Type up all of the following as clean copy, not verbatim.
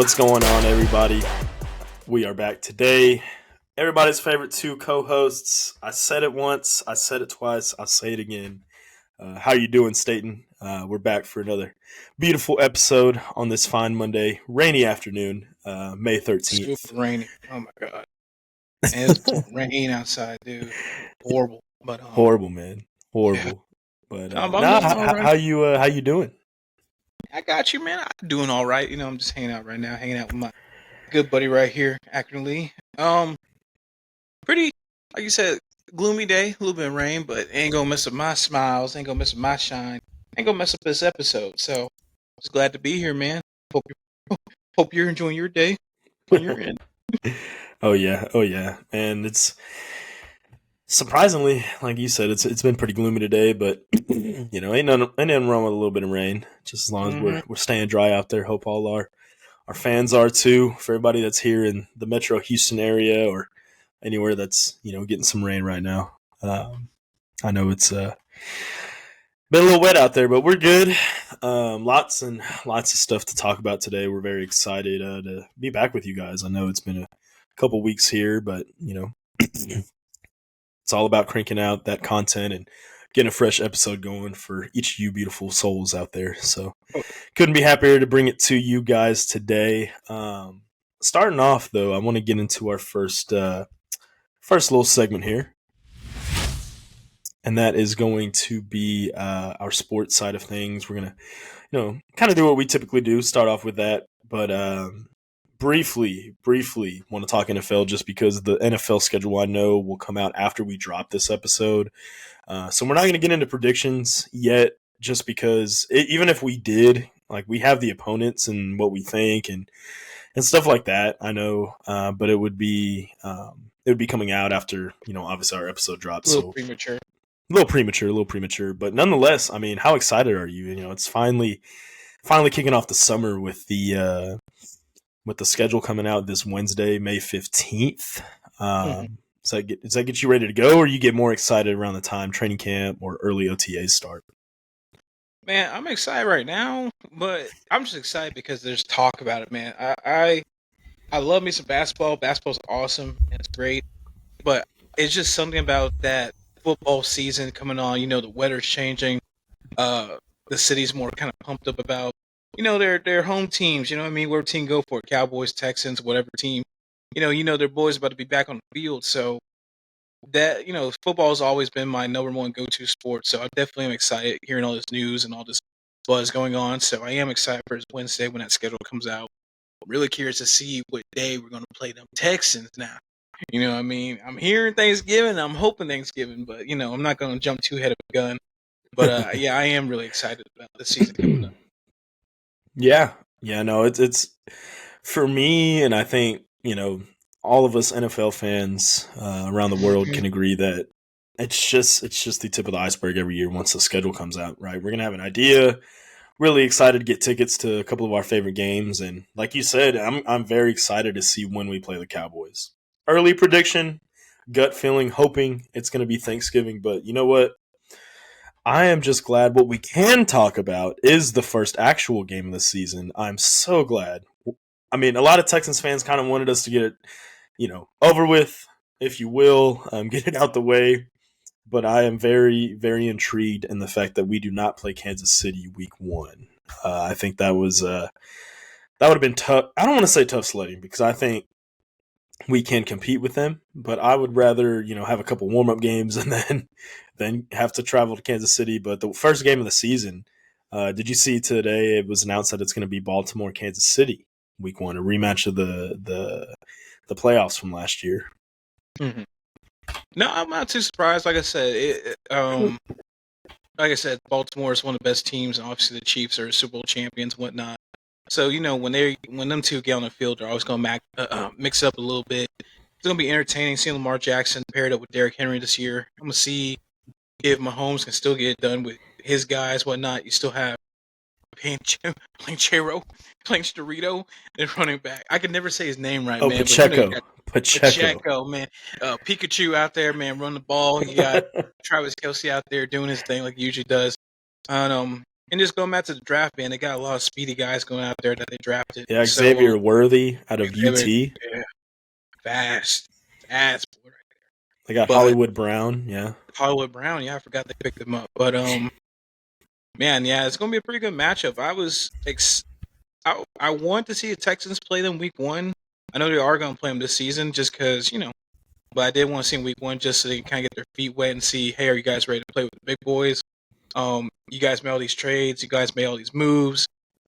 What's going on, everybody? We are back today. Everybody's favorite two co-hosts. I said it once, I said it twice, I'll say it again. How you doing, Stayton? We're back for another beautiful episode on this fine Monday, rainy afternoon, May 13th. Super rainy. Oh my god. And it's rain outside, dude. Horrible. But Horrible, man. Horrible. Yeah. But how you doing? I got you, man. I'm doing all right. You know, I'm just hanging out right now, hanging out with my good buddy right here, Akkryn and Lee. Pretty, like you said, gloomy day, a little bit of rain, but ain't gonna mess up my smiles, ain't gonna mess up my shine, ain't gonna mess up this episode. So, just glad to be here, man. Hope you're enjoying your day on your end. Oh yeah, and it's surprisingly, like you said, it's been pretty gloomy today, but you know, ain't nothing wrong with a little bit of rain, just as long as we're staying dry out there. Hope all our fans are too. For everybody that's here in the Metro Houston area or anywhere that's getting some rain right now. I know it's been a little wet out there, but we're good. Lots of stuff to talk about today. We're very excited to be back with you guys. I know it's been a couple weeks here, but it's all about cranking out that content and getting a fresh episode going for each of you beautiful souls out there. So couldn't be happier to bring it to you guys today. Starting off, though, I want to get into our first little segment here. And that is going to be our sports side of things. We're going to, kind of do what we typically do, start off with that. But briefly want to talk NFL just because the NFL schedule I know will come out after we drop this episode. So we're not going to get into predictions yet just because even if we did, like we have the opponents and what we think and stuff like that, I know, but it would be coming out after, obviously our episode drops. A little premature, but nonetheless, I mean, how excited are you? It's finally kicking off the summer with the schedule coming out this Wednesday, May 15th. Does that get you ready to go, or you get more excited around the time training camp or early OTAs start? Man, I'm excited right now, but I'm just excited because there's talk about it, man. I love me some basketball. Basketball's awesome and it's great, but it's just something about that football season coming on. The weather's changing. The city's more kind of pumped up about, their home teams. You know what I mean? Whatever team go for it, Cowboys, Texans, whatever team. Their boys about to be back on the field. So that, football has always been my number one go-to sport. So I definitely am excited hearing all this news and all this buzz going on. So I am excited for Wednesday when that schedule comes out. I'm really curious to see what day we're going to play them Texans now. You know what I mean? I'm hearing Thanksgiving. I'm hoping Thanksgiving, but, I'm not going to jump too ahead of a gun. But, yeah, I am really excited about the season coming up. Yeah, no, it's for me, and I think, all of us NFL fans around the world can agree that it's just the tip of the iceberg every year once the schedule comes out, right? We're going to have an idea. Really excited to get tickets to a couple of our favorite games. And like you said, I'm very excited to see when we play the Cowboys. Early prediction, gut feeling, hoping it's going to be Thanksgiving. But you know what? I am just glad what we can talk about is the first actual game of the season. I'm so glad. I mean, a lot of Texans fans kind of wanted us to get it, over with, if you will, get it out the way. But I am very, very intrigued in the fact that we do not play Kansas City week 1. I think that would have been tough. I don't want to say tough sledding because I think we can compete with them, but I would rather, have a couple warm-up games and then have to travel to Kansas City. But the first game of the season, did you see today it was announced that it's going to be Baltimore, Kansas City week 1, a rematch of the playoffs from last year? Mm-hmm. No, I'm not too surprised. Like I said, Baltimore is one of the best teams, and obviously the Chiefs are Super Bowl champions and whatnot. So, when them two get on the field, they're always going to mix up a little bit. It's going to be entertaining seeing Lamar Jackson paired up with Derrick Henry this year. I'm going to see if Mahomes can still get it done with his guys, whatnot. You still have playing Storito and running back. I can never say his name right, man. Pacheco. Pacheco, man. Pikachu out there, man, run the ball. You got Travis Kelce out there doing his thing like he usually does. And just going back to the draft, man, they got a lot of speedy guys going out there that they drafted. Yeah, So Xavier Worthy out of Xavier, UT. yeah, fast boy. They got But Hollywood Brown. Yeah. Hollywood Brown, yeah, I forgot they picked him up. But man, yeah, it's gonna be a pretty good matchup. I want to see the Texans play them week 1. I know they are gonna play them this season, just because But I did want to see them week 1 just so they can kind of get their feet wet and see, hey, are you guys ready to play with the big boys? You guys made all these trades. You guys made all these moves.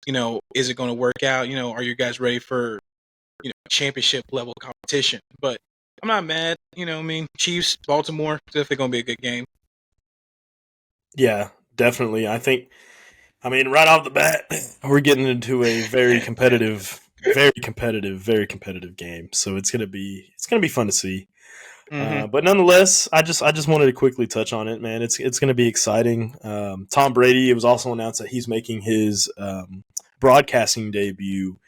Is it going to work out? Are you guys ready for championship level competition? But I'm not mad. I mean, Chiefs, Baltimore, definitely going to be a good game. Yeah, definitely. I mean, right off the bat, we're getting into a very competitive game. So it's gonna be fun to see. Mm-hmm. But nonetheless, I just wanted to quickly touch on it, man. It's going to be exciting. Tom Brady. It was also announced that he's making his broadcasting debut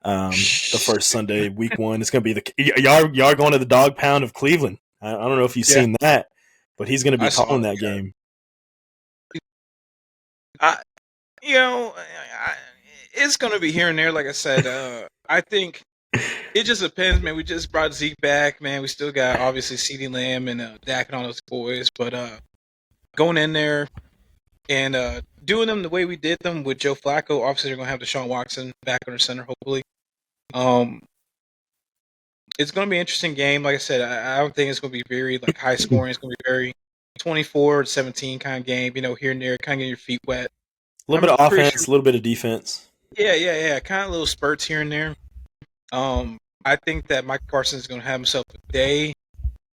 the first Sunday, week 1. It's going to be y'all going to the dog pound of Cleveland. I don't know if you've seen that, but he's going to be calling that game. It's going to be here and there. Like I said, I think it just depends, man. We just brought Zeke back, man. We still got, obviously, CeeDee Lamb and Dak and all those boys. But going in there and doing them the way we did them with Joe Flacco, obviously they're going to have Deshaun Watson back under center, hopefully. It's going to be an interesting game. Like I said, I don't think it's going to be very high scoring. It's going to be very 24-17 kind of game, here and there, kind of getting your feet wet. A little bit of offense, a little bit of defense. Yeah. Kind of little spurts here and there. I think that Mike Parsons is going to have himself a day,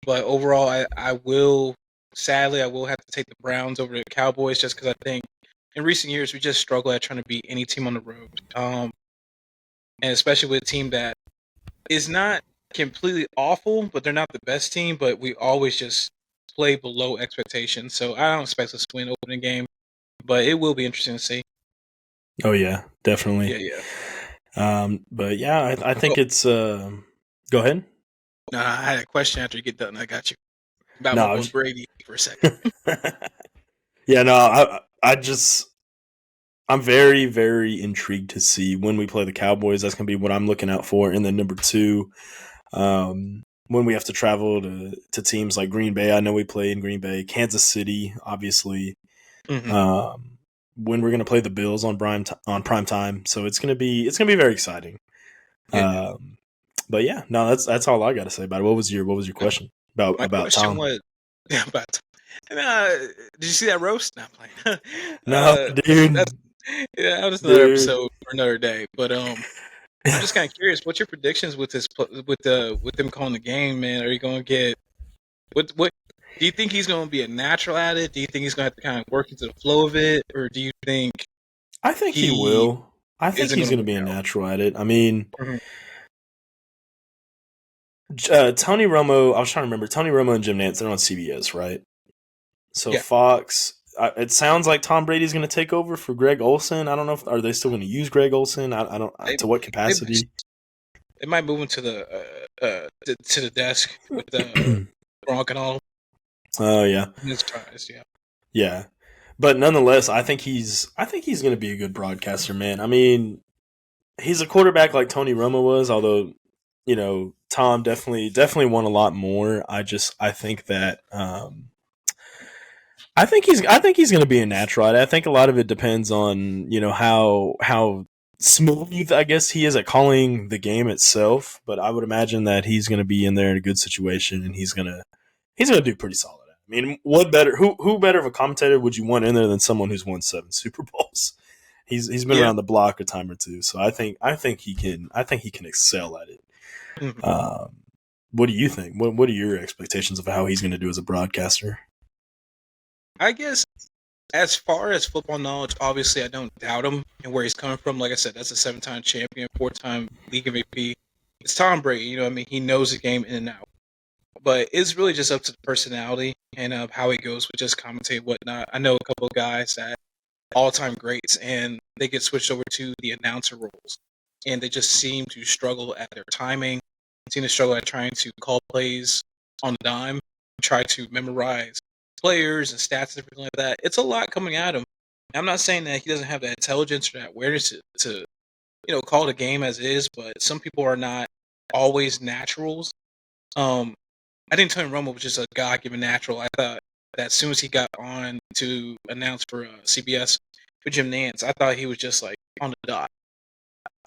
but overall, I will have to take the Browns over the Cowboys just because I think in recent years we just struggle at trying to beat any team on the road, and especially with a team that is not completely awful, but they're not the best team, but we always just play below expectations. So I don't expect us to win opening game, but it will be interesting to see. Oh yeah, definitely. Yeah. But yeah, I think it's. Go ahead. No, I had a question after you get done. I got you about my boy Brady for a second. Yeah, no, I'm very, very intrigued to see when we play the Cowboys. That's going to be what I'm looking out for. And then number 2, when we have to travel to teams like Green Bay. I know we play in Green Bay, Kansas City, obviously. Mm-hmm. When we're going to play the Bills on prime time, so it's going to be very exciting. Yeah. But yeah, no, that's all I got to say about it. What was your question about Tom? About did you see that roast? Not playing. No, dude. That was another episode for another day. But I'm just kind of curious. What's your predictions with this? With them calling the game, man? Are you going to get what? Do you think he's going to be a natural at it? Do you think he's going to have to kind of work into the flow of it, or do you think? I think he will. I think he's going to be a natural at it. I mean, Tony Romo. I was trying to remember Tony Romo and Jim Nantz. They're on CBS, right? So yeah. Fox. It sounds like Tom Brady's going to take over for Greg Olsen. I don't know are they still going to use Greg Olsen? I don't. To what capacity? They might move him to the desk with Gronk and all. Oh yeah. Yeah. But nonetheless, I think he's going to be a good broadcaster, man. I mean, he's a quarterback like Tony Romo was, although Tom definitely won a lot more. I think that I think he's going to be a natural. I think a lot of it depends on how smooth I guess he is at calling the game itself. But I would imagine that he's going to be in there in a good situation, and he's going to do pretty solid. I mean, what better? Who better of a commentator would you want in there than someone who's won 7 Super Bowls? He's been around the block a time or two, so I think he can excel at it. Mm-hmm. What do you think? What are your expectations of how he's going to do as a broadcaster? I guess as far as football knowledge, obviously I don't doubt him and where he's coming from. Like I said, that's a 7-time champion, 4-time league MVP. It's Tom Brady. I mean, he knows the game in and out. But it's really just up to the personality and how he goes with just commentating and whatnot. I know a couple of guys that all-time greats, and they get switched over to the announcer roles. And they just seem to struggle at their timing, seem to struggle at trying to call plays on the dime, try to memorize players and stats and everything like that. It's a lot coming at them. I'm not saying that he doesn't have that intelligence or that awareness to call the game as is, but some people are not always naturals. Um, I think Tony Romo was just a God given natural. I thought that as soon as he got on to announce for CBS for Jim Nance, I thought he was just like on the dot.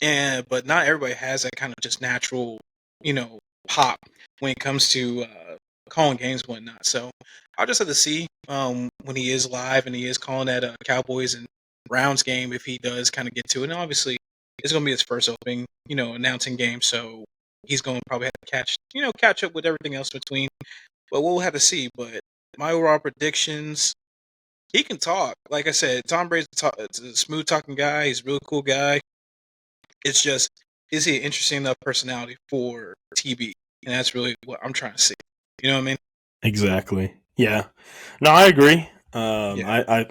But not everybody has that kind of just natural, you know, pop when it comes to calling games and whatnot. So I'll just have to see when he is live and he is calling that Cowboys and Browns game if he does kind of get to it. And obviously, it's going to be his first opening, announcing game. So he's going to probably have to catch up with everything else between. But we'll have to see. But my overall predictions, he can talk. Like I said, Tom Brady's a smooth talking guy. He's a really cool guy. It's just, is he an interesting enough personality for TV? And that's really what I'm trying to see. You know what I mean? Exactly. Yeah. No, I agree. Yeah.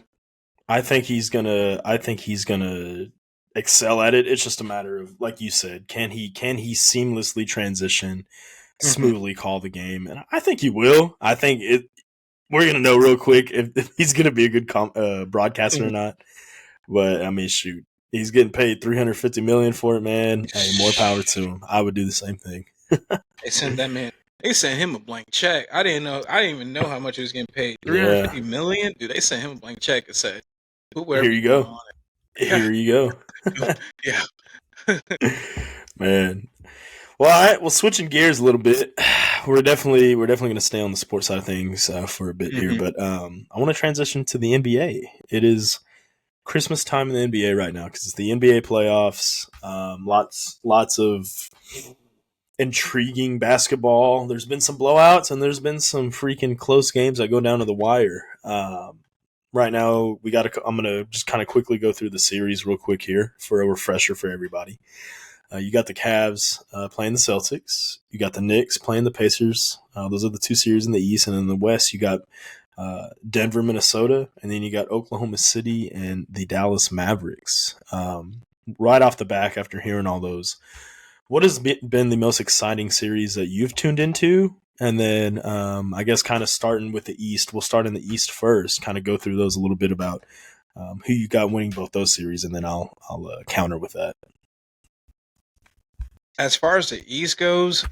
I think he's gonna. I think he's gonna excel at it. It's just a matter of, like you said, can he seamlessly transition, Mm-hmm. smoothly call the game, and I think he will. I think it. We're gonna know real quick if he's gonna be a good broadcaster or not. But I mean, shoot, he's getting paid $350 million for it, man. Hey, more power to him. I would do the same thing. They sent that man. They sent him a blank check. I didn't know. I didn't even know how much he was getting paid. Yeah. $350 million, dude. They sent him a blank check and said, "Put whatever Here you you want go. on it." Here you go. Yeah. Man. Well, all right. Well, switching gears a little bit, we're definitely going to stay on the sports side of things for a bit here, hmm but I want to transition to the NBA. It is Christmas time in the NBA right now because it's the NBA playoffs. Lots of intriguing basketball. There's been some blowouts and there's been some freaking close games that go down to the wire. Right now, I'm gonna just kind of quickly go through the series real quick here for a refresher for everybody. You got the Cavs playing the Celtics. You got the Knicks playing the Pacers. Those are the two series in the East, and in the West, you got Denver, Minnesota, and then you got Oklahoma City and the Dallas Mavericks. Right off the back, after hearing all those, what has been the most exciting series that you've tuned into? And then I guess kind of starting with the East, we'll start in the East first. Kind of go through those a little bit about who you got winning both those series, and then I'll counter with that. As far as the East goes,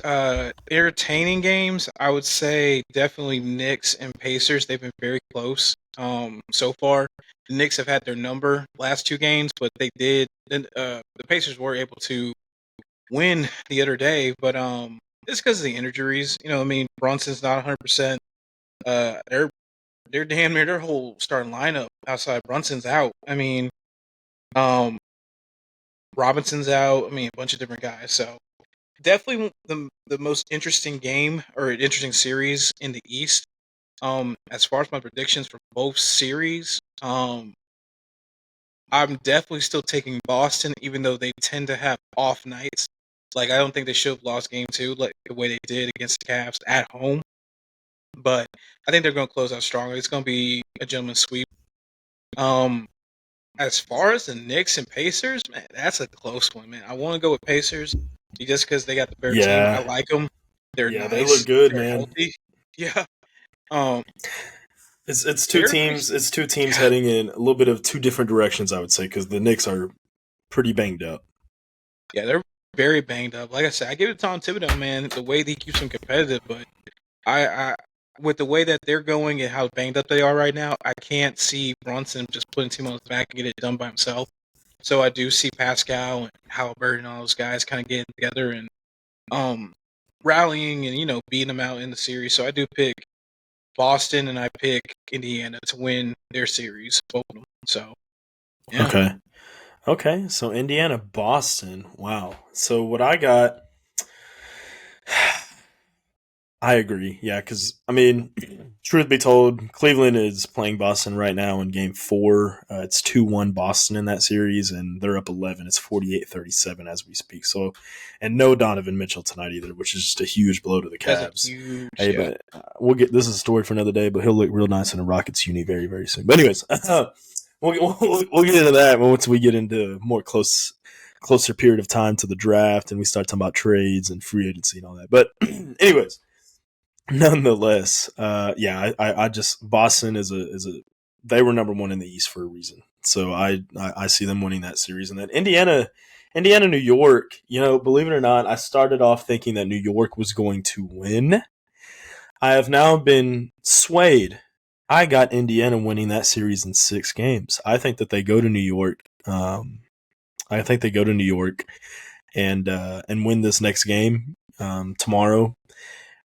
entertaining games, I would say definitely Knicks and Pacers. They've been very close so far. The Knicks have had their number last two games, but the Pacers were able to win the other day, but it's because of the injuries. I mean, Brunson's not 100%. They're damn near their whole starting lineup outside Brunson's out. I mean, um, Robinson's out. I mean, a bunch of different guys. So definitely the most interesting game or interesting series in the East. As far as my predictions for both series, I'm definitely still taking Boston, even though they tend to have off nights. Like I don't think they should have lost game two like the way they did against the Cavs at home. But I think they're going to close out stronger. It's going to be a gentleman's sweep. Um, as far as the Knicks and Pacers, man, that's a close one, man. I want to go with Pacers just because they got the better team. I Yeah, like them. They're yeah, they look nice. good, They're man. healthy. Yeah. Um, It's two they're teams. It's two teams yeah, heading in a little bit of two different directions, I would say, because the Knicks are pretty banged up. yeah, they're very banged up. Like I said, I give it to Tom Thibodeau, man. The way that he keeps them competitive, but I with the way that they're going and how banged up they are right now, I can't see Brunson just putting team on his back and get it done by himself. So I do see Pascal and Halliburton and all those guys kind of getting together and um rallying and beating them out in the series. So I do pick Boston and I pick Indiana to win their series, both of them. So yeah, Okay. Okay. So Indiana, Boston. Wow. So what I got, I agree. Yeah, because I mean, truth be told, Cleveland is playing Boston right now in Game 4. It's 2-1 Boston in that series, and they're up 11. It's 48-37 as we speak. So, and no Donovan Mitchell tonight either, which is just a huge blow to the that's a Cavs. huge Hey, but we'll get this is a story for another day. But he'll look real nice in a Rockets uni very very soon. But anyways, we'll get into that once we get into more closer period of time to the draft and we start talking about trades and free agency and all that. But anyways, nonetheless, yeah, I just Boston is a they were number one in the East for a reason. So I see them winning that series. And then Indiana, New York, believe it or not, I started off thinking that New York was going to win. I have now been swayed. I got Indiana winning that series in 6 games. I think that they go to New York. I think they go to New York and win this next game tomorrow.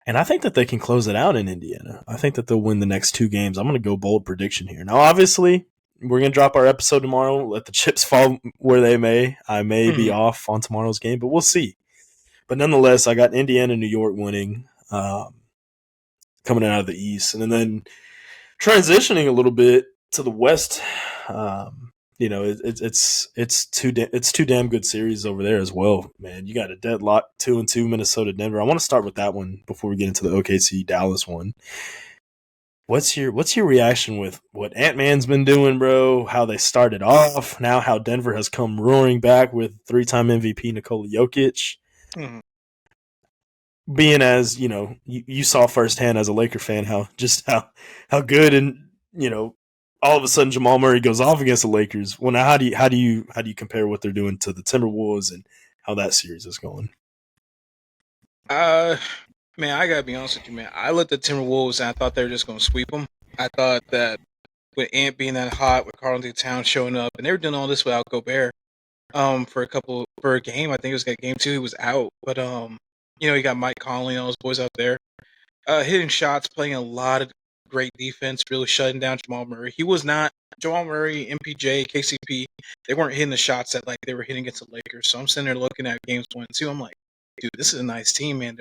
And I think that they can close it out in Indiana. I think that they'll win the next 2 games. I'm going to go bold prediction here. Now, obviously, we're going to drop our episode tomorrow. Let the chips fall where they may. I may be off on tomorrow's game, but we'll see. But nonetheless, I got Indiana, New York winning, coming out of the East. And then transitioning a little bit to the West, it's two damn good series over there as well, man. You got a deadlock 2-2 Minnesota Denver. I want to start with that one before we get into the OKC Dallas one. What's your reaction with what Ant-Man's been doing, bro? How they started off, now how Denver has come roaring back with 3-time MVP Nikola Jokic. Mm-hmm. Being as you saw firsthand as a Laker fan how good and all of a sudden Jamal Murray goes off against the Lakers. Well, now how do you compare what they're doing to the Timberwolves and how that series is going? Man, I gotta be honest with you, man. I looked at Timberwolves and I thought they were just gonna sweep them. I thought that with Ant being that hot, with Karl-Anthony Towns showing up, and they were doing all this without Gobert. For a game, I think it was game 2, he was out, but you got Mike Conley and all those boys out there, hitting shots, playing a lot of great defense, really shutting down Jamal Murray. He was not Jamal Murray, MPJ, KCP. They weren't hitting the shots that like they were hitting against the Lakers. So I'm sitting there looking at games 1 and 2. I'm like, dude, this is a nice team, man.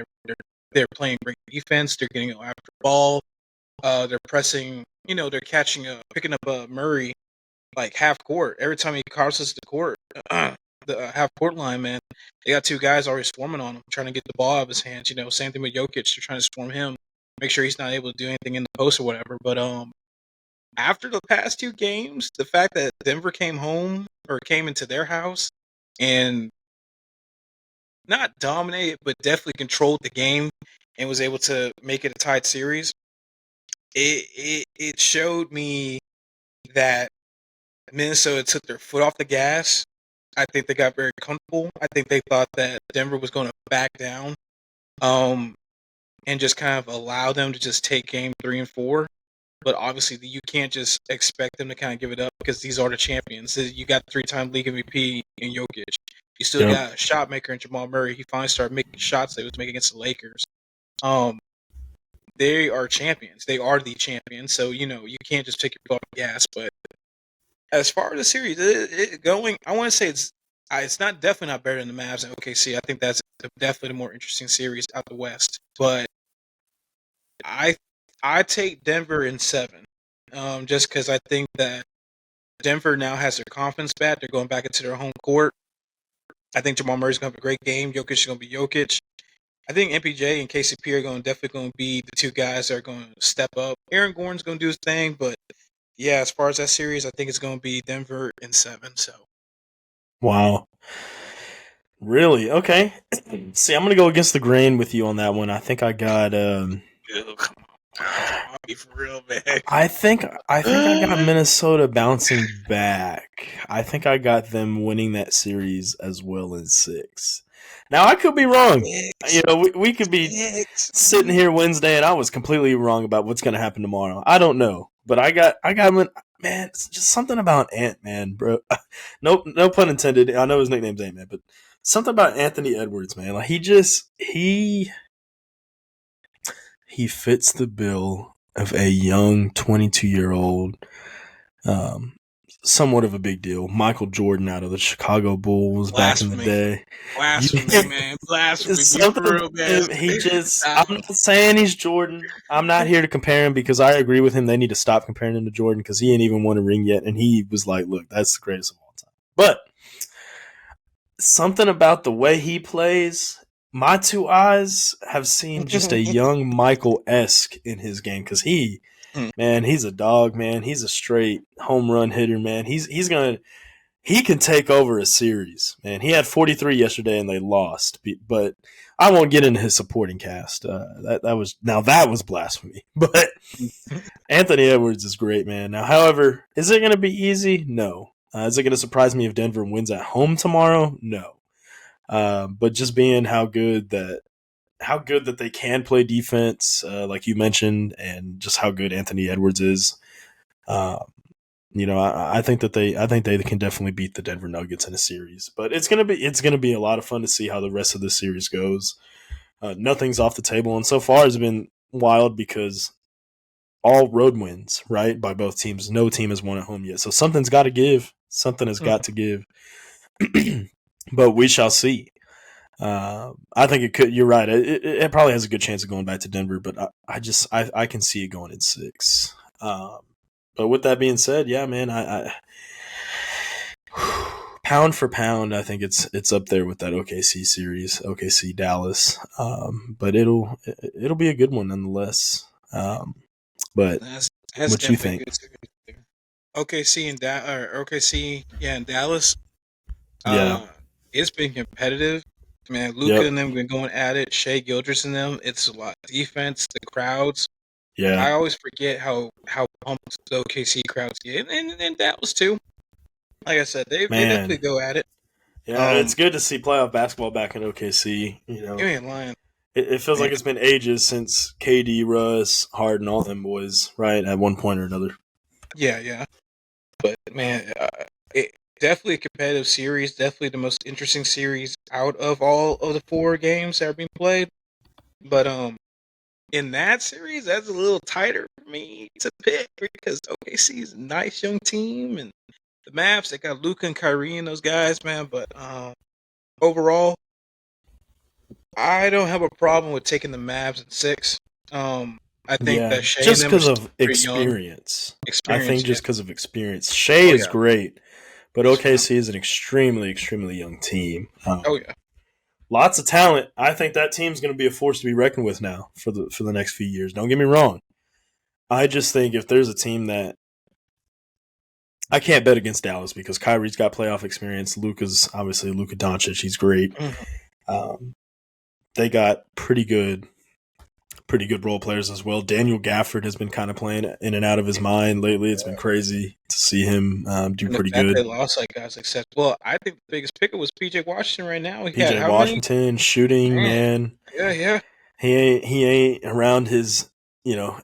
They're playing great defense. They're getting after the ball. They're pressing. They're picking up Murray like half court every time he crosses the court. The half court line, man. They got 2 guys already swarming on him, trying to get the ball out of his hands. Same thing with Jokic. They're trying to swarm him, make sure he's not able to do anything in the post or whatever. But after the past 2 games, the fact that Denver came into their house and not dominated, but definitely controlled the game and was able to make it a tied series, it showed me that Minnesota took their foot off the gas. I think they got very comfortable. I think they thought that Denver was going to back down and just kind of allow them to just take game 3 and 4. But obviously, you can't just expect them to kind of give it up because these are the champions. You got 3-time league MVP in Jokic. You still got a shot maker in Jamal Murray. He finally started making shots that he was making against the Lakers. They are champions. They are the champions. So, you can't just take your foot off the gas. But as far as the series going, I want to say it's definitely not better than the Mavs and OKC. I think that's definitely the more interesting series out the West. But I take Denver in 7, just because I think that Denver now has their confidence back. They're going back into their home court. I think Jamal Murray's going to have a great game. Jokic is going to be Jokic. I think MPJ and KCP are definitely going to be the 2 guys that are going to step up. Aaron Gordon's going to do his thing, but yeah, as far as that series, I think it's going to be Denver in 7. So, wow, really? Okay. See, I'm going to go against the grain with you on that one. I think I got. For real, man. I think I got Minnesota bouncing back. I think I got them winning that series as well in 6. Now I could be wrong. We could be sitting here Wednesday and I was completely wrong about what's going to happen tomorrow. I don't know, but I got man. It's just something about Ant-Man, bro. No pun intended. I know his nickname's Ant-Man, but something about Anthony Edwards, man. Like he fits the bill of a young 22-year-old, somewhat of a big deal. Michael Jordan out of the Chicago Bulls back in the day. Blasphemy, man. Blasphemy. For real, man. I'm not saying he's Jordan. I'm not here to compare him because I agree with him. They need to stop comparing him to Jordan because he ain't even won a ring yet. And he was like, look, that's the greatest of all time. But something about the way he plays, my 2 eyes have seen just a young Michael-esque in his game because he's a dog, man. He's a straight home run hitter, man. He can take over a series, man. He had 43 yesterday and they lost, but I won't get into his supporting cast. That was blasphemy. But Anthony Edwards is great, man. Now, however, is it going to be easy? No. Is it going to surprise me if Denver wins at home tomorrow? No. But just being how good that they can play defense, like you mentioned, and just how good Anthony Edwards is. I think they can definitely beat the Denver Nuggets in a series. But it's gonna be a lot of fun to see how the rest of the series goes. Nothing's off the table, and so far it's been wild because all road wins, right, by both teams. No team has won at home yet, so something's got to give. Something has got to give. But we shall see. I think it could. You're right. It probably has a good chance of going back to Denver, but I can see it going in 6. But with that being said, yeah, man, I pound for pound, I think it's up there with that OKC series, OKC Dallas. But it'll be a good one nonetheless. But That's what you think? OKC and Dallas. Yeah, It's been competitive. Man, Luka and them been going at it. Shea Gildress and them. It's a lot of defense. The crowds. yeah. I always forget how pumped the OKC crowds get, and Dallas too. Like I said, they definitely go at it. Yeah, it's good to see playoff basketball back in OKC. You ain't lying. It feels like it's been ages since KD, Russ, Harden, all them boys, right, at one point or another. Yeah. But, man, it definitely a competitive series. Definitely the most interesting series out of all of the 4 games that are being played. But in that series, that's a little tighter for me to pick because OKC is a nice young team. And the Mavs, they got Luka and Kyrie and those guys, man. But overall, I don't have a problem with taking the Mavs at 6. I think that Shea just because of experience. I think just because of experience. Shea is great, but OKC is an extremely, extremely young team. Lots of talent. I think that team's going to be a force to be reckoned with now for the next few years. Don't get me wrong. I just think if there's a team that I can't bet against Dallas because Kyrie's got playoff experience. Luka's obviously Luka Doncic. He's great. They got pretty good role players as well. Daniel Gafford has been kind of playing in and out of his mind lately. It's been crazy to see him do pretty good. They lost like guys like Seth. Well, I think the biggest picker was PJ Washington right now. PJ Washington shooting, man. Yeah. He ain't around his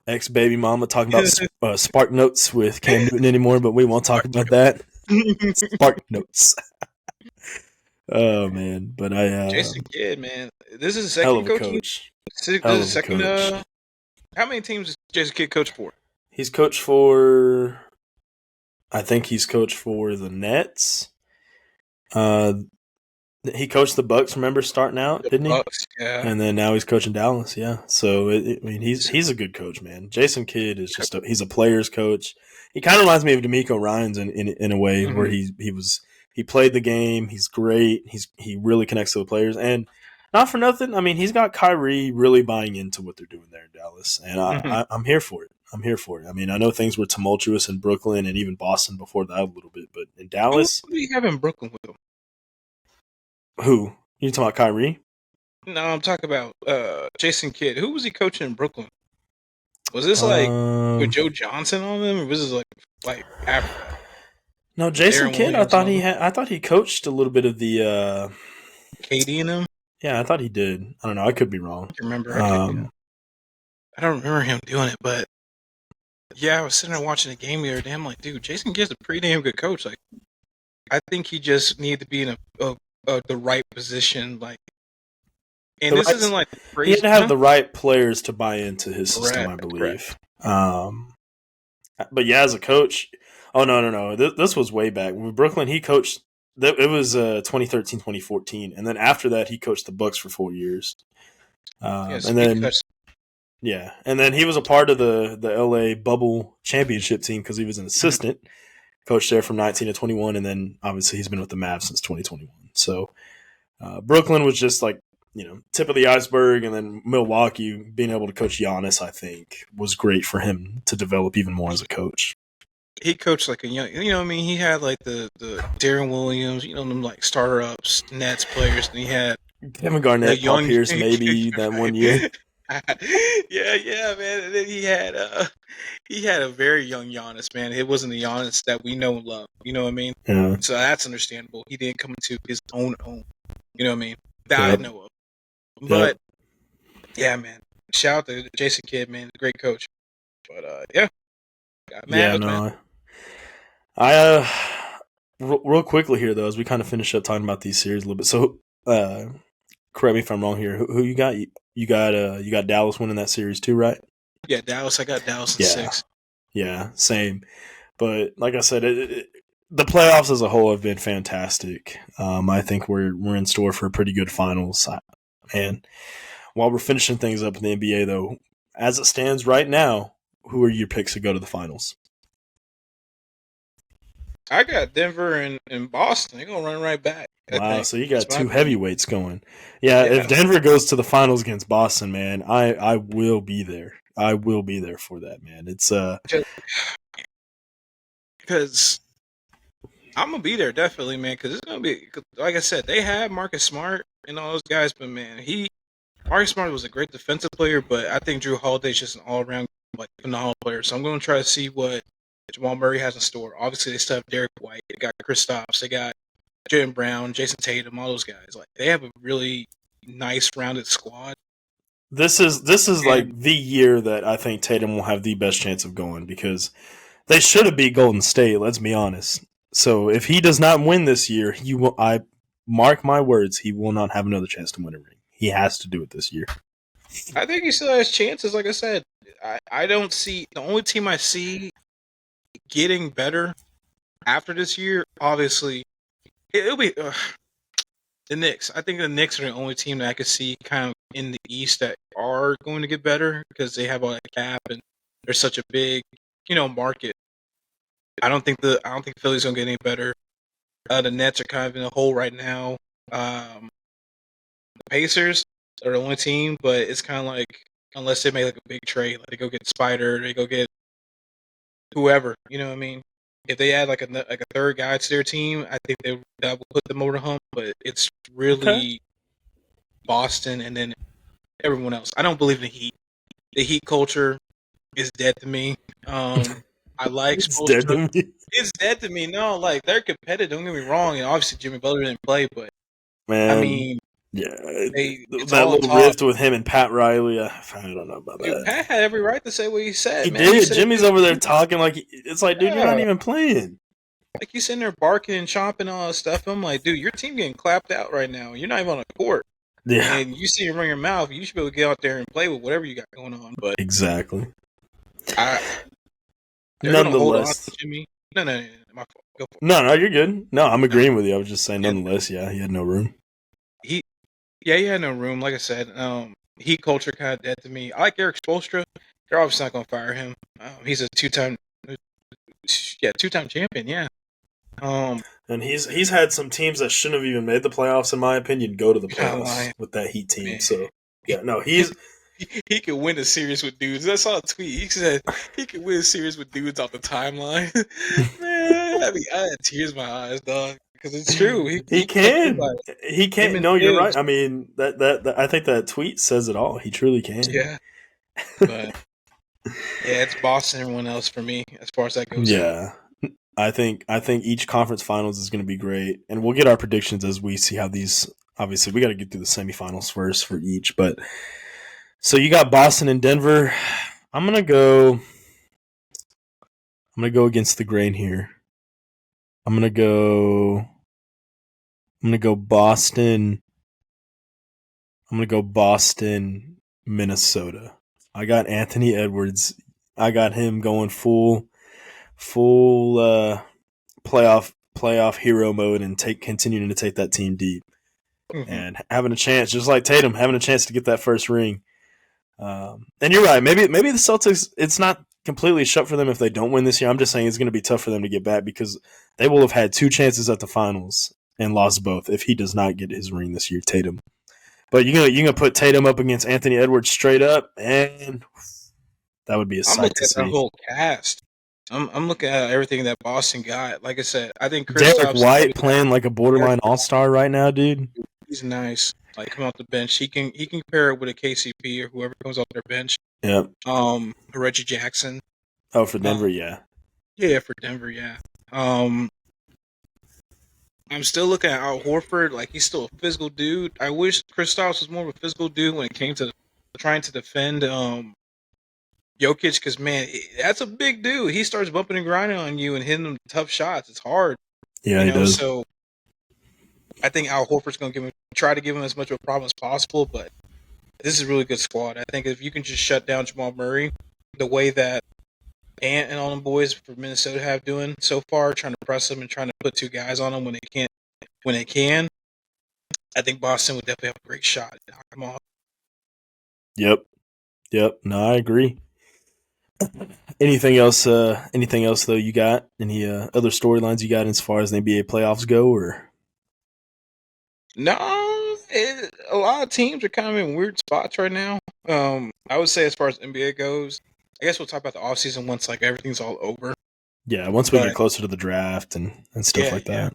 ex baby mama talking about spark notes with Cam Newton anymore. But we won't talk about that. Spark notes. Oh man, but Jason Kidd, man. This is the second coach. How many teams does Jason Kidd coach for? He's coached for. I think he's coached for the Nets. He coached the Bucks. Remember starting out, didn't he? Bucks, yeah. And then now he's coaching Dallas. Yeah. So he's a good coach, man. Jason Kidd is he's a player's coach. He kind of reminds me of D'Amico Ryans in a way where he played the game. He's great. He really connects to the players. And not for nothing, I mean, he's got Kyrie really buying into what they're doing there in Dallas. And I'm here for it. I mean, I know things were tumultuous in Brooklyn and even Boston before that a little bit. But in Dallas. Who do you have in Brooklyn with him? Who? You talking about Kyrie? No, I'm talking about Jason Kidd. Who was he coaching in Brooklyn? Was this with Joe Johnson on them, or was this like after? No, Jason Kidd. I thought he coached a little bit of the KD and him. Yeah, I thought he did. I don't know. I could be wrong. I remember. I don't remember him doing it, but yeah, I was sitting there watching the game the other day. I'm like, dude, Jason Kidd's a pretty damn good coach. Like, I think he just needed to be in the right position. Like, and this isn't like crazy. He had to have the right players to buy into his system, I believe. But yeah, as a coach, no. This was way back with Brooklyn. He coached. It was 2013, 2014, and then after that, he coached the Bucks for 4 years. And then he was a part of the LA Bubble Championship team because he was an assistant coach there from 19 to 21, and then obviously he's been with the Mavs since 2021. So Brooklyn was just like tip of the iceberg, and then Milwaukee being able to coach Giannis, I think, was great for him to develop even more as a coach. He coached like a young, I mean, he had like the Darren Williams, them like starter ups, Nets players, and he had Kevin The Garnett, Paul young, Pierce, maybe that one year. yeah, man. And then he had a very young Giannis, man. It wasn't the Giannis that we know and love. You know what I mean? Yeah. So that's understandable. He didn't come into his own. You know what I mean? That I Yep. know of. Yep. But yeah, man. Shout out to Jason Kidd, man. Great coach. But yeah, got Yeah, Mavs, man. no. Real quickly here though, as we kind of finish up talking about these series a little bit. So, correct me if I'm wrong here. Who you got? You got Dallas winning that series too, right? Yeah, Dallas. I got Dallas in Yeah. 6. Yeah, same. But like I said, the playoffs as a whole have been fantastic. I think we're in store for a pretty good finals. And while we're finishing things up in the NBA, though, as it stands right now, who are your picks to go to the finals? I got Denver and Boston. They're gonna run right back. I Wow, think. so you That's got my two opinion. heavyweights going. Yeah, if Yeah. Denver goes to the finals against Boston, man, I will be there. I will be there for that, man. It's Because I'm gonna be there definitely, man. Because it's gonna be like I said, they have Marcus Smart and all those guys, but man, Marcus Smart was a great defensive player, but I think Drew Holiday's just an all around like phenomenal player. So I'm gonna try to see what Jamal Murray has in store. Obviously, they still have Derek White, they got Kristaps, they got Jalen Brown, Jason Tatum, all those guys. Like they have a really nice rounded squad. this is like And the year that I think Tatum will have the best chance of going because they should have beat Golden State. Let's be honest. So if he does not win this year, he will. I mark my words. He will not have another chance to win a ring. He has to do it this year. I think he still has chances. Like I said, I don't see the only team I see getting better after this year. Obviously, it'll be the Knicks. I think the Knicks are the only team that I could see kind of in the East that are going to get better because they have all that cap and they're such a big, market. I don't think Philly's gonna get any better. The Nets are kind of in a hole right now. The Pacers are the only team, but it's kind of like unless they make like a big trade, like they go get Spider, they go get whoever. You know what I mean? If they add like a third guy to their team, I think that will put them over the hump. But it's Okay. really Boston and then everyone else. I don't believe in the Heat. The Heat culture is dead to me. I like It's dead to Spoelstra. me, It's dead to me. No, like they're competitive. Don't get me wrong. And obviously Jimmy Butler didn't play, but I man. mean, Yeah, it's that all little talk. rift with him and Pat Riley. I don't know about Dude, that. Pat had every right to say what he said, He man. He did. said, Jimmy's over there talking like it's like, dude, you're not yeah, even playing. like you sitting there barking and chomping and all that stuff. I'm like, dude, your team getting clapped out right now. You're not even on the court. Yeah, And you see him run your mouth, you should be able to get out there and play with whatever you got going on. But exactly. I, they're gonna hold on Nonetheless, to Jimmy. No, my fault. Go for no, you're good. No, I'm it. No, agreeing with you. I was just saying, yeah, nonetheless, yeah, he had no room. he had no room. Like I said, Heat culture kind of dead to me. I like Eric Spoelstra. They're obviously not gonna fire him. He's a two-time champion. Yeah. Um, And he's had some teams that shouldn't have even made the playoffs, in my opinion, go to the you're not playoffs lying, with that Heat team. man. So He, yeah, no, he, he's he could win a series with dudes. I saw a tweet. He said he could win a series with dudes off the timeline. Man, I had tears in my eyes, dog. Because it's true. he He can't win by can he him can't. and No, you're right. Tibbs. I mean that I think that tweet says it all. He truly can. Yeah, but yeah, it's Boston. And everyone else for me as far as that goes. Yeah. I think each conference finals is going to be great, and we'll get our predictions as we see how these. Obviously, we got to get through the semifinals first for each. But so you got Boston and Denver. I'm gonna go. I'm gonna go against the grain here. I'm gonna go. I'm gonna go Boston. I'm gonna go Boston, Minnesota. I got Anthony Edwards. I got him going full playoff hero mode and continuing to take that team deep Mm-hmm. and having a chance, just like Tatum, having a chance to get that first ring. And you're right. Maybe the Celtics. It's not completely shut for them if they don't win this year. I'm just saying it's going to be tough for them to get back because they will have had two chances at the finals and lost both if he does not get his ring this year, Tatum. But you're gonna put Tatum up against Anthony Edwards straight up, and that would be a I'm sight looking to at that see. whole cast. I'm looking at everything that Boston got. Like I said, I think Derek Kristaps. White playing like a Derek borderline all star right now, dude. He's nice. Like come off the bench, he can pair it with a KCP or whoever comes off their bench. Yep. Reggie Jackson. Oh, for Um, Denver, yeah. yeah, for Denver, yeah. Um, I'm still looking at Al Horford. Like he's still a physical dude. I wish Kristaps was more of a physical dude when it came to trying to defend Jokic, because man, that's a big dude. He starts bumping and grinding on you and hitting them tough shots. It's hard, Yeah, he does. So I think Al Horford's going to try to give him as much of a problem as possible. But this is a really good squad. I think if you can just shut down Jamal Murray the way that Ant and all them boys from Minnesota have doing so far, trying to press them and trying to put two guys on them when they can, I think Boston would definitely have a great shot at knocking them off. Yep. No, I agree. Anything else? Anything else though? You got any other storylines you got as far as the NBA playoffs go, or? No, a lot of teams are kind of in weird spots right now. I would say as far as NBA goes, I guess we'll talk about the offseason once like everything's all over. Yeah, once we get closer to the draft and stuff like that.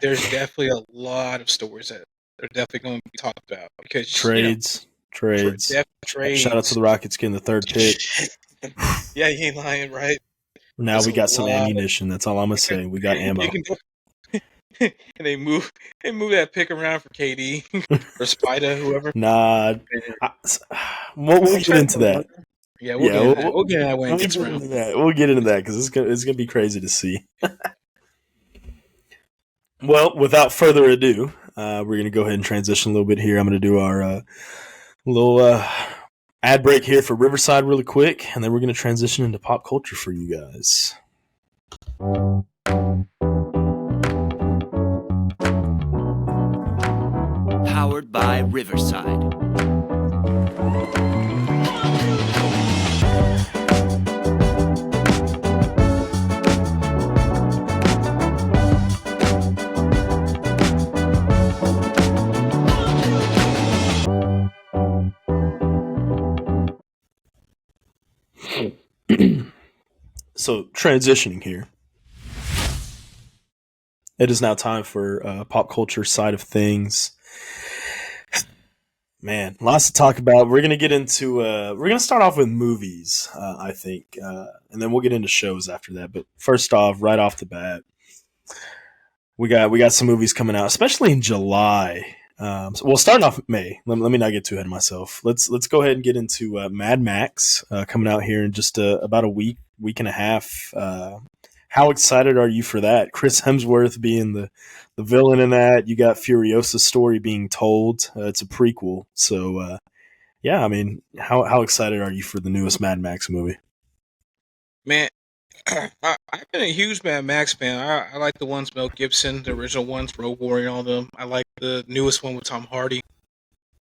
There's definitely a lot of stories that are definitely going to be talked about because trades. Trades. Shout out to the Rockets getting the third pick. Yeah, you ain't lying, right? Now we got some ammunition. That's all I'm gonna say. We got ammo. And they move that pick around for KD or Spida, whoever. Nah, we'll get into that. Yeah, we'll get into that when it gets around. We'll get into that because it's gonna be crazy to see. Well, without further ado, we're gonna go ahead and transition a little bit here. I'm gonna do our little ad break here for Riverside really quick, and then we're gonna transition into pop culture for you guys. Powered by Riverside. So, transitioning here. It is now time for pop culture side of things. Man, lots to talk about. We're gonna get into. We're gonna start off with movies, I think, and then we'll get into shows after that. But first off, right off the bat, we got some movies coming out, especially in July. Starting off May. Let me not get too ahead of myself. Let's go ahead and get into Mad Max coming out here in just about a week and a half. How excited are you for that? Chris Hemsworth being the villain in that. You got Furiosa's story being told. It's a prequel. So, yeah, I mean, how excited are you for the newest Mad Max movie? Man, I've been a huge Mad Max fan. I like the ones Mel Gibson, the original ones, Road Warrior and all of them. I like the newest one with Tom Hardy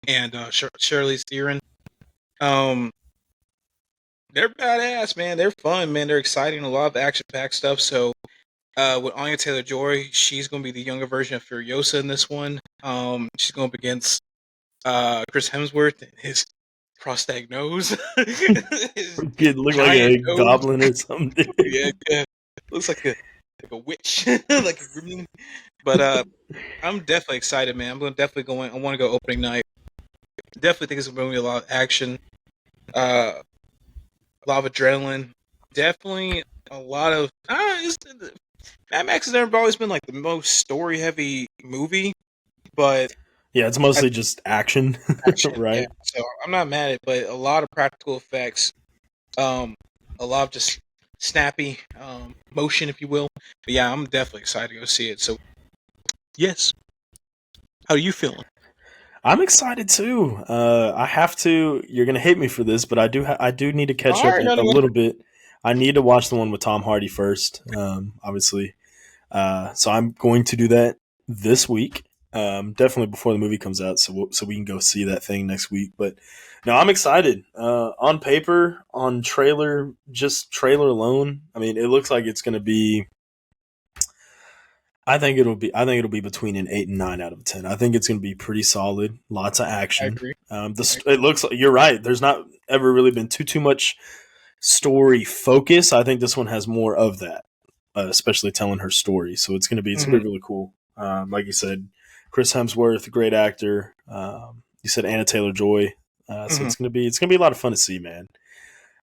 and Charlize Theron. They're badass, man. They're fun, man. They're exciting. A lot of action-packed stuff. So, with Anya Taylor-Joy, she's going to be the younger version of Furiosa in this one. She's going up against Chris Hemsworth and his prosthetic nose. Kid look like a nose. Goblin or something. Yeah. Looks like a witch, like a gremlin. But I'm definitely excited, man. I want to go opening night. Definitely think it's going to be a lot of action. A lot of adrenaline. Definitely a lot of. Mad Max has never always been like the most story-heavy movie, but yeah, it's mostly just action, right? Yeah. So I'm not mad at it, but a lot of practical effects, a lot of just snappy motion, if you will. But yeah, I'm definitely excited to go see it. So, yes. How are you feeling? I'm excited too. I have to. You're gonna hate me for this, but I do need to catch up a little bit. I need to watch the one with Tom Hardy first, obviously. So I'm going to do that this week, definitely before the movie comes out, so we can go see that thing next week. But no, I'm excited. On paper, on trailer, just trailer alone, I mean, it looks like it's going to be. I think it'll be between an 8 and 9 out of 10. I think it's going to be pretty solid. Lots of action. I agree. It looks like you're right. There's not ever really been too much story focus. I think this one has more of that, especially telling her story. So it's going to be really cool. Like you said, Chris Hemsworth, great actor. You said Anna Taylor-Joy, so Mhm. it's gonna be a lot of fun to see, man.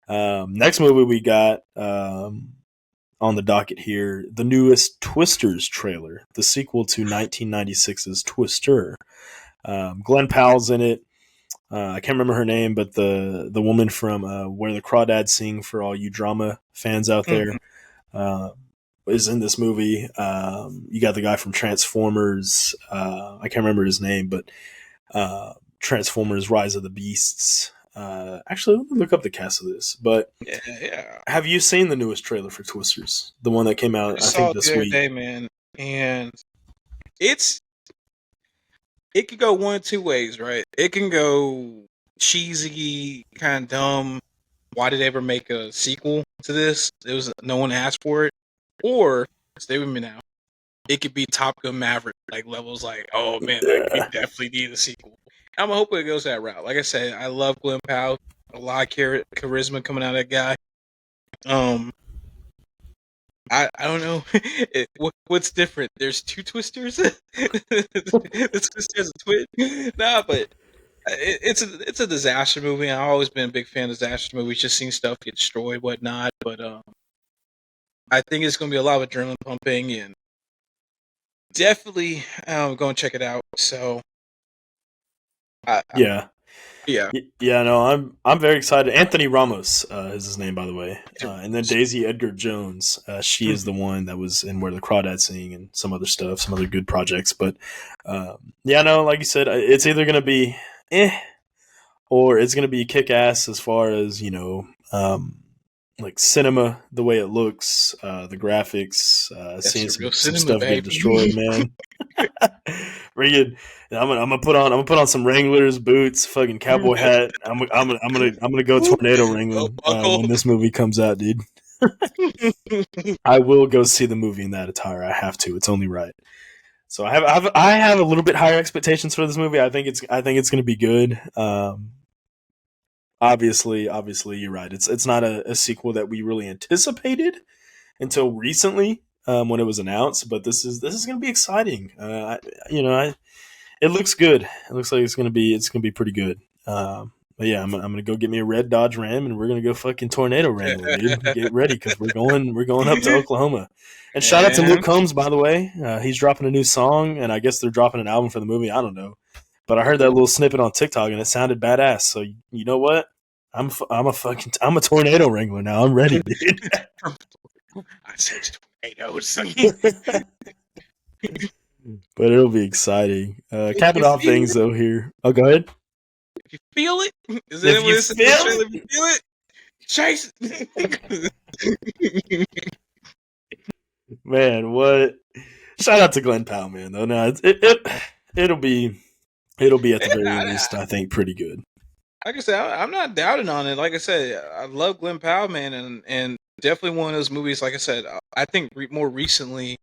Next movie we got on the docket here, the newest Twisters trailer, the sequel to 1996's Twister. Glenn Powell's in it. I can't remember her name, but the woman from Where the Crawdads Sing, for all you drama fans out there, Mhm. uh, is in this movie. You got the guy from Transformers. I can't remember his name, but Transformers: Rise of the Beasts. Actually, let me look up the cast of this. But Yeah, yeah. have you seen the newest trailer for Twisters? The one that came I out, I saw think, it this the other week. day, man, and it's it could go one of two ways, right? It can go cheesy, kind of dumb. Why did they ever make a sequel to this? It was no one asked for it, or stay with me now. It could be Top Gun Maverick, like levels, like oh man, like we Yeah. definitely need a sequel. I'm hoping it goes that route. Like I said, I love Glenn Powell, a lot of charisma coming out of that guy. Um, I don't know. What's different? There's two Twisters. This Twister has a twin. Nah, but it's a disaster movie. I've always been a big fan of disaster movies. Just seeing stuff get destroyed, whatnot. But I think it's gonna be a lot of adrenaline pumping and definitely go and check it out. So Yeah. yeah, Yeah, no, I'm very excited. Anthony Ramos is his name, by the way, and then Daisy Edgar Jones. She is the one that was in Where the Crawdads Sing and some other stuff, some other good projects. But yeah, no, like you said, it's either gonna be or it's gonna be kick ass as far as like cinema, the way it looks, the graphics, that's seeing the real some cinema, stuff get destroyed, baby. man. Regan, I'm gonna put on some Wranglers boots, fucking cowboy hat. I'm gonna go tornado Oh, wrangling buckle. when this movie comes out, dude. I will go see the movie in that attire. I have to. It's only right. So I have a little bit higher expectations for this movie. I think it's gonna be good. Obviously, you're right. It's not a sequel that we really anticipated until recently when it was announced. But this is gonna be exciting. It looks good. It looks like it's gonna be pretty good. But yeah, I'm gonna go get me a red Dodge Ram, and we're gonna go fucking tornado wrangling, dude. Get ready because we're going up to Oklahoma. And shout out to Man, Luke Combs, by the way. He's dropping a new song, and I guess they're dropping an album for the movie. I don't know, but I heard that cool. little snippet on TikTok, and it sounded badass. So you know what? I'm a tornado wrangler now. I'm ready, dude. I said tornadoes. But it'll be exciting. If Capping you off feel things it, though here. Oh, go ahead. if you feel it, is that If what you it says in the feel trailer? it. If you feel it, chase it. Man, what? Shout out to Glenn Powell, man. Though, no, it'll be at the very least, I think, pretty good. Like I said, I'm not doubting on it. Like I said, I love Glenn Powell, man, and definitely one of those movies. Like I said, I think more recently,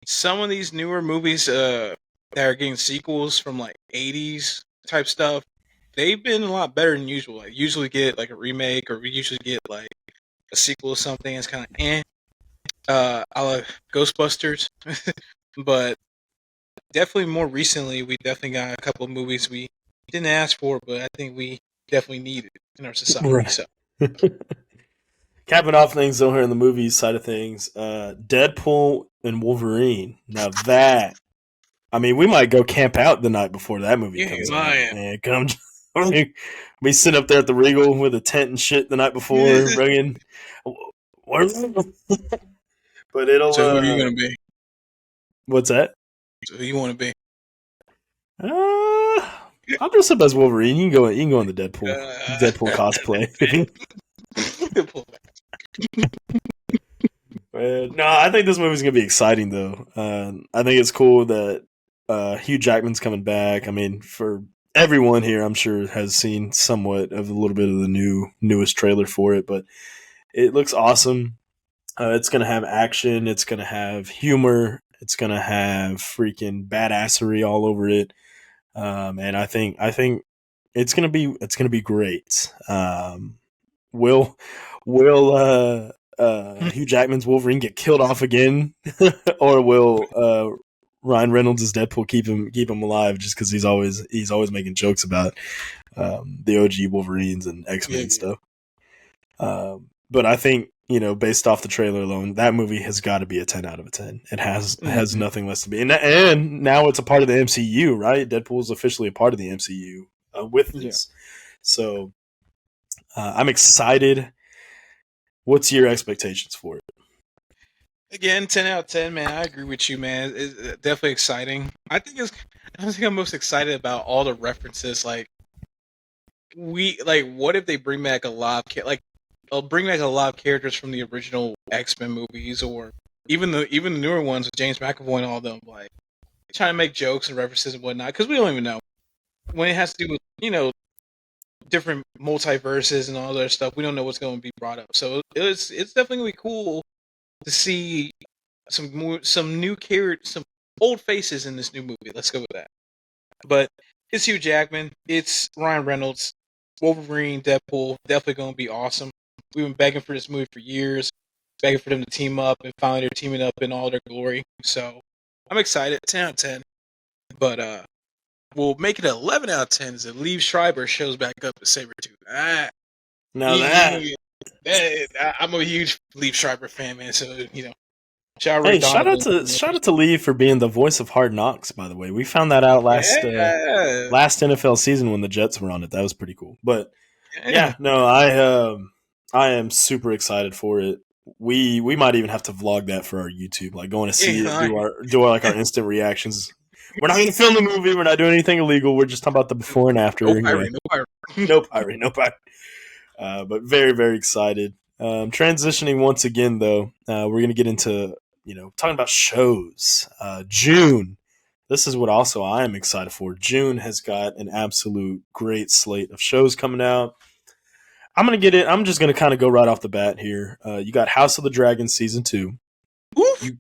some of these newer movies that are getting sequels from like '80s type stuff, they've been a lot better than usual. Like usually get like a remake, or we usually get like a sequel or something. It's kind of I like Ghostbusters, but definitely more recently, we definitely got a couple of movies we didn't ask for, but I think we definitely need it in our society. Right. So Capping off things though here in the movies side of things, Deadpool and Wolverine. Now that I mean, we might go camp out the night before that movie you ain't comes out. lying. Man, come we sit up there at the Regal with a tent and shit the night before, bringing. But it'll. So who are you gonna be? What's that? So who you want to be? I'll dress up as Wolverine. You can go. You can go in the Uh, Deadpool cosplay. pull back. No, I think this movie's gonna be exciting though. I think it's cool that Hugh Jackman's coming back. I mean, for everyone here, I'm sure has seen somewhat of a little bit of the newest trailer for it, but it looks awesome. It's gonna have action. It's gonna have humor. It's gonna have freaking badassery all over it. And I think it's gonna be great. Will will Hugh Jackman's Wolverine get killed off again, or will Ryan Reynolds as Deadpool keep him alive just because he's always making jokes about the OG Wolverines and X-Men and stuff. But I think, based off the trailer alone, that movie has got to be a 10 out of a 10. It has nothing less to be. And now it's a part of the MCU, right? Deadpool is officially a part of the MCU with this. Yeah. So I'm excited. What's your expectations for it? Again, 10 out of 10, man. I agree with you, man. It's definitely exciting. I think I'm most excited about all the references. Like, what if they bring back a lot of characters from the original X-Men movies, or even the newer ones with James McAvoy and all of them, like trying to make jokes and references and whatnot, because we don't even know when it has to do with different multiverses and all that stuff. We don't know what's going to be brought up, so it's definitely gonna be cool to see some new characters, some old faces in this new movie. Let's go with that. But it's Hugh Jackman, it's Ryan Reynolds, Wolverine, Deadpool, definitely going to be awesome. We've been begging for this movie for years, begging for them to team up, and finally they're teaming up in all their glory. So I'm excited. 10 out of 10. But we'll make it 11 out of 10 as Liev Schreiber shows back up as Sabretooth. I'm a huge Liev Schreiber fan, man. So shout out to Liev for being the voice of Hard Knocks. By the way, we found that out last NFL season when the Jets were on it. That was pretty cool. But I am super excited for it. We might even have to vlog that for our YouTube, like going to see it, do our instant reactions. We're not going to film the movie. We're not doing anything illegal. We're just talking about the before and after. No pirate. But very, very excited. Transitioning once again, though, we're going to get into talking about shows. June. This is what also I am excited for. June has got an absolute great slate of shows coming out. I'm going to get it. I'm just going to kind of go right off the bat here. You got House of the Dragon Season 2.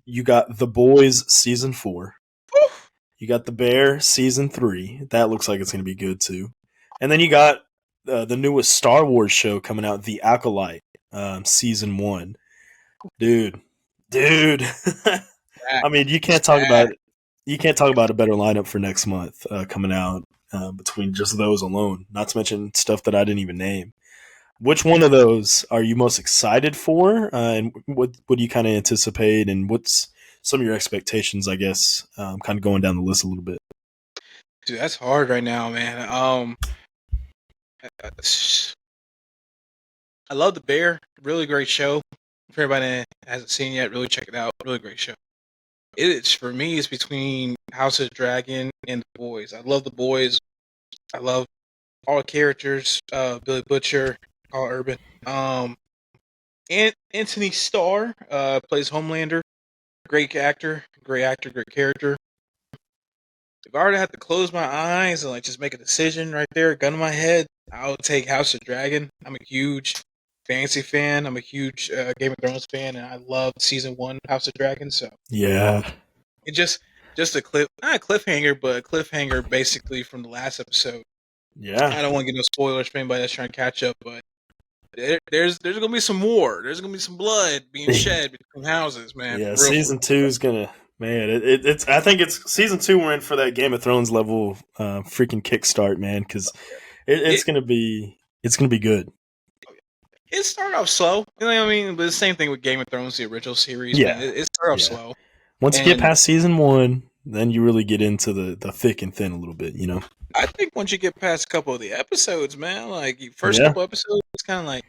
You got The Boys Season 4. Oof. You got The Bear Season 3. That looks like it's going to be good, too. And then you got the newest Star Wars show coming out, The Acolyte, Season 1. Dude. I mean, you can't talk about a better lineup for next month coming out between just those alone, not to mention stuff that I didn't even name. Which one of those are you most excited for, and what do you kind of anticipate, and what's some of your expectations, I guess, kind of going down the list a little bit? Dude, that's hard right now, man. I love The Bear. Really great show. If everybody hasn't seen it yet, really check it out. Really great show. For me, it's between House of the Dragon and The Boys. I love The Boys. I love all the characters. Billy Butcher, Carl Urban. And Anthony Starr plays Homelander. Great actor, great character. If I were to have to close my eyes and just make a decision right there, gun to my head, I would take House of the Dragon. I'm a huge fantasy fan. I'm a huge Game of Thrones fan, and I love Season 1 House of Dragon. So yeah, it just a not a cliffhanger, but a cliffhanger basically from the last episode. Yeah, I don't want to get no spoilers for anybody that's trying to catch up, but there's gonna be some war. There's gonna be some blood being shed between houses, man. Yeah, Season 2 is gonna. Man, it's. I think it's Season 2. We're in for that Game of Thrones level freaking kickstart, man, because it's gonna be good. It started off slow, you know what I mean? But the same thing with Game of Thrones, the original series. Yeah, man. It started off slow. Once you get past Season 1, then you really get into the thick and thin a little bit, I think once you get past a couple of the episodes, man, couple episodes, it's kind of like,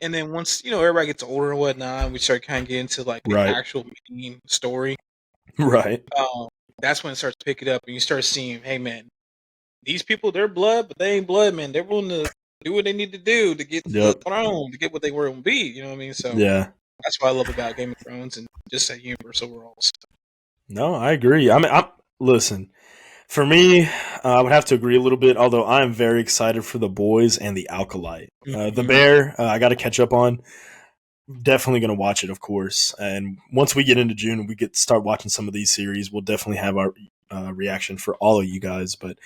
and then once everybody gets older and whatnot, we start kind of getting into the actual main story. Right. That's when it starts picking up, and you start seeing, hey man, these people, they're blood, but they ain't blood, man. They're willing to do what they need to do to get the throne, to get what they were going to be. You know what I mean? So yeah, that's what I love about Game of Thrones and just that universe overall. No, I agree. I mean, listen. For me, I would have to agree a little bit, although I am very excited for The Boys and The Acolyte. The Bear, I got to catch up on. Definitely going to watch it, of course. And once we get into June and we start watching some of these series, we'll definitely have our reaction for all of you guys. But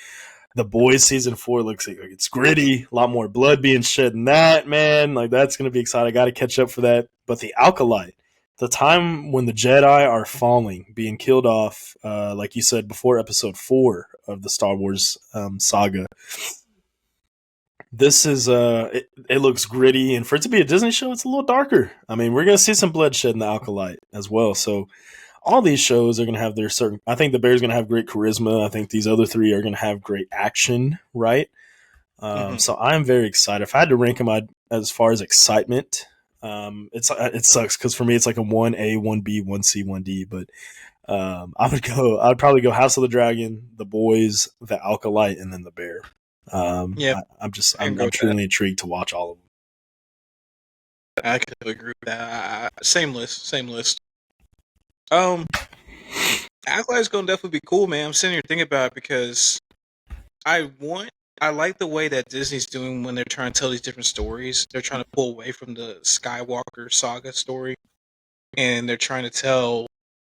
The Boys Season 4 looks like it's gritty, a lot more blood being shed than that, man. That's going to be exciting. I got to catch up for that. But The Acolyte, the time when the Jedi are falling, being killed off, like you said before, Episode 4 of the Star Wars saga. This is it looks gritty, and for it to be a Disney show, it's a little darker. I mean, we're gonna see some bloodshed in the Acolyte as well. So all these shows are gonna have their certain. I think the Bear's gonna have great charisma. I think these other three are gonna have great action, right? So I'm very excited. If I had to rank them as far as excitement, it sucks because for me it's like a 1A, 1B, 1C, 1D. But I'd probably go House of the Dragon, The Boys, The Acolyte, and then The Bear. I'm truly intrigued to watch all of them. I could agree with that. Same list. Acolyte's gonna definitely be cool, man. I'm sitting here thinking about it because I like the way that Disney's doing when they're trying to tell these different stories. They're trying to pull away from the Skywalker saga story, and they're trying to tell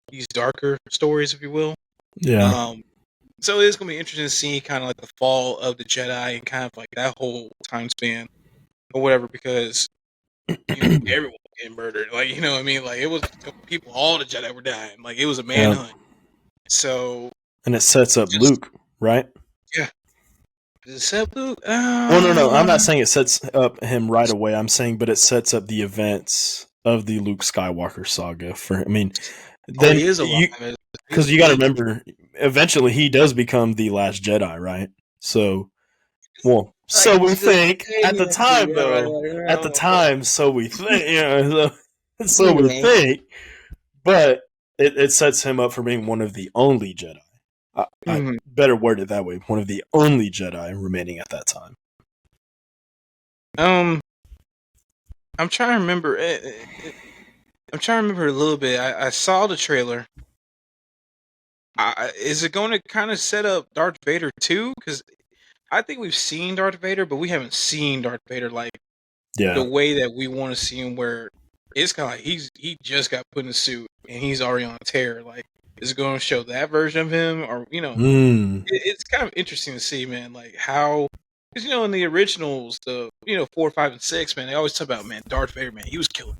these darker stories, if you will. Yeah. So it's going to be interesting to see kind of like the fall of the Jedi and kind of like that whole time span or whatever, because everyone was getting murdered. Like, you know what I mean? Like, it was people, all the Jedi were dying. Like, it was a manhunt. Yeah. So. And it sets up Luke, right? Yeah. Does it set up Luke? No. I'm not saying it sets up him right away. I'm saying, but it sets up the events of the Luke Skywalker saga. Then he is alive. Because you got to remember, eventually he does become the last Jedi, right? So we think at the time, though. At the time, so we think. So we think, but it sets him up for being one of the only Jedi. I better word it that way. One of the only Jedi remaining at that time. I'm trying to remember. I'm trying to remember a little bit. I saw the trailer. Is it going to kind of set up Darth Vader too? Because I think we've seen Darth Vader, but we haven't seen Darth Vader like the way that we want to see him. Where it's kind of like he just got put in a suit and he's already on a tear. Like, is it going to show that version of him, or it's kind of interesting to see, man. Like how, because in the originals, the 4, 5, and 6, man, they always talk about, man, Darth Vader, man, he was killing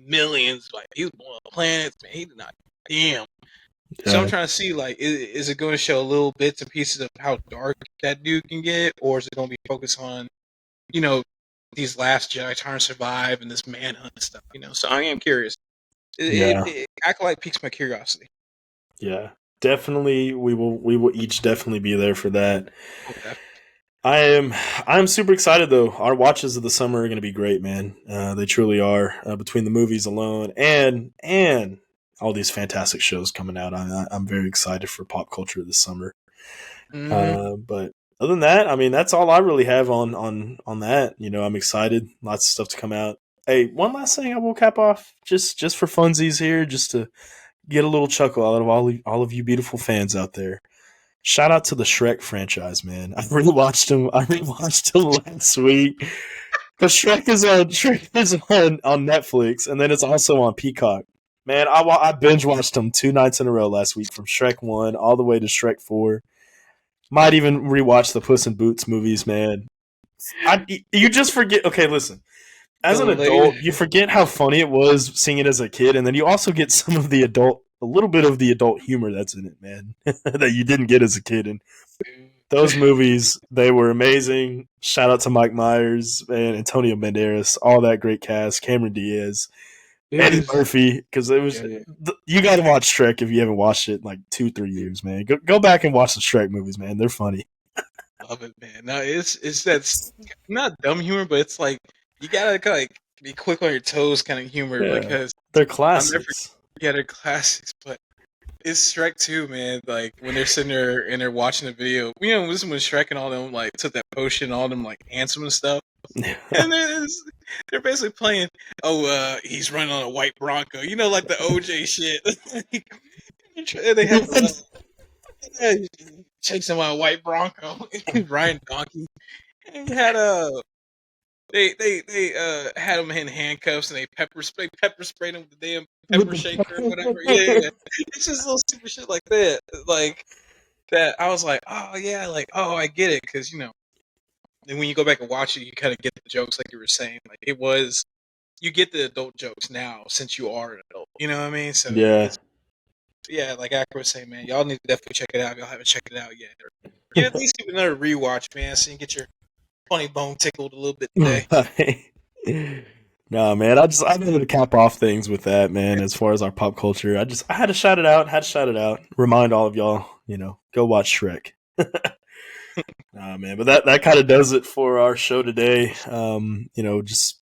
millions, like he was blowing up planets, man, he did not. Damn. So I'm trying to see, like, is it going to show little bits and pieces of how dark that dude can get, or is it going to be focused on, these last Jedi trying to survive and this manhunt stuff, So I am curious. Acolyte piques my curiosity. Yeah, definitely. We will each definitely be there for that. Okay. I'm super excited though. Our watches of the summer are going to be great, man. They truly are. Between the movies alone and all these fantastic shows coming out, I'm very excited for pop culture this summer. But other than that, I mean, that's all I really have on that. I'm excited. Lots of stuff to come out. Hey, one last thing I will cap off, just for funsies here, just to get a little chuckle out of all of you beautiful fans out there. Shout out to the Shrek franchise, man. I rewatched him last week. Because Shrek is on Netflix, and then it's also on Peacock. Man, I binge watched them 2 nights in a row last week, from Shrek 1 all the way to Shrek 4. Might even rewatch the Puss in Boots movies, man. You just forget. Okay, listen. As an adult, you forget how funny it was seeing it as a kid, and then you also get a little bit of the adult humor that's in it, man, that you didn't get as a kid. And those movies, they were amazing. Shout out to Mike Myers and Antonio Banderas, all that great cast, Cameron Diaz, Eddie Murphy, because it was. You got to watch Shrek if you haven't watched it in like 2-3 years, man. Go back and watch the Shrek movies, man. They're funny. Love it, man. No, it's that's not dumb humor, but it's like you gotta kind of be quick on your toes, kind of humor, because they're classics. They're classics, but it's Shrek 2, man. Like when they're sitting there and they're watching the video, this is when Shrek and all them like took that potion, all them like ants and stuff, and they're basically playing. Oh, he's running on a white Bronco, like the OJ shit. And they have chasing my white Bronco, Ryan Donkey. And had they had him in handcuffs and they pepper sprayed him with the damn pepper shaker or whatever. Yeah. It's just little stupid shit like that. Like that, I was like, oh yeah, like I get it, because and when you go back and watch it, you kind of get the jokes, like you were saying. Like it was, you get the adult jokes now since you are an adult. You know what I mean? So Yeah. it's like Akkryn was saying, man, y'all need to definitely check it out if y'all haven't checked it out yet. Or, yeah, at least give it another rewatch, man, so you can get your funny bone tickled a little bit today. No, man, I wanted to cap off things with that, man. As far as our pop culture, I had to shout it out. Remind all of y'all, go watch Shrek. Nah, man, but that kind of does it for our show today. Just